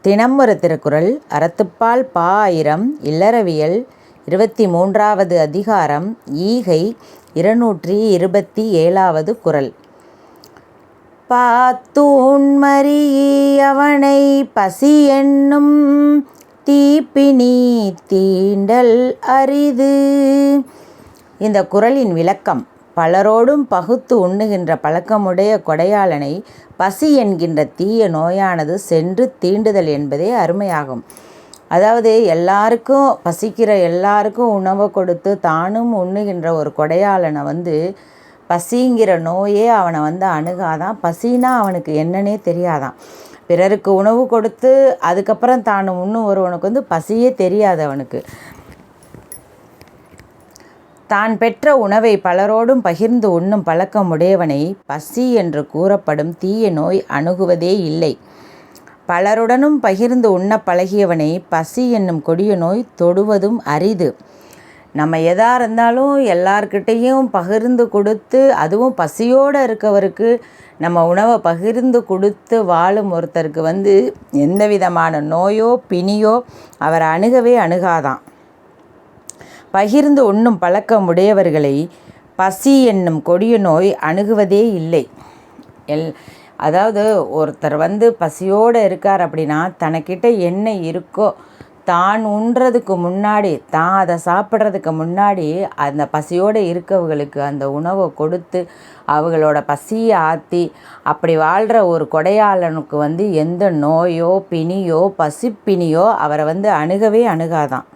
தினம் ஒரு திருக்குறள். அறத்துப்பால் பா. 1000 இல்லறவியல் 23வது அதிகாரம் ஈகை 227வது குறள். பாத்தூன் மரீஅவனை பசி என்னும் தீப்பினி தீண்டல் அரிது. இந்த குறளின் விளக்கம்: பலரோடும் பகுத்து உண்ணுகின்ற பழக்கமுடைய கொடையாளனை பசி என்கின்ற தீய நோயானது சென்று தீண்டுதல் என்பதே அருமையாகும். அதாவது எல்லாருக்கும் பசிக்கிற எல்லாருக்கும் உணவை கொடுத்து தானும் உண்ணுகின்ற ஒரு கொடையாளனை பசிங்கிற நோயே அவனை அணுகாதான். பசினா அவனுக்கு என்னன்னே தெரியாதான். பிறருக்கு உணவு கொடுத்து அதுக்கப்புறம் தான் உண்ணும் ஒருவனுக்கு பசியே தெரியாது. அவனுக்கு தான் பெற்ற உணவை பலரோடும் பகிர்ந்து உண்ணும் பழக்கம் உடையவனை பசி என்று கூறப்படும் தீய நோய் அணுகுவதே இல்லை. பலருடனும் பகிர்ந்து உண்ண பழகியவனை பசி என்னும் கொடிய நோய் தொடுவதும் அரிது. நம்ம எதா இருந்தாலும் எல்லார்கிட்டையும் பகிர்ந்து கொடுத்து, அதுவும் பசியோடு இருக்கவருக்கு நம்ம உணவை பகிர்ந்து கொடுத்து வாழும் ஒருத்தருக்கு எந்த விதமான நோயோ பிணியோ அவரை அணுகவே அணுகாதான். பகிர்ந்து உண்ணும் பழக்கம் உடையவர்களை பசி என்னும் கொடிய நோய் அணுகுவதே இல்லை. அதாவது ஒருத்தர் பசியோடு இருக்கார் அப்படின்னா, தனக்கிட்ட என்ன இருக்கோ தான் உண்றதுக்கு முன்னாடி, தான் அதை சாப்பிட்றதுக்கு முன்னாடி அந்த பசியோடு இருக்கவங்களுக்கு அந்த உணவை கொடுத்து அவங்களோட பசியை ஆற்றி அப்படி வாழ்கிற ஒரு கொடையாளனுக்கு எந்த நோயோ பிணியோ பசிப்பிணியோ அவரை அணுகவே அணுகாதான்.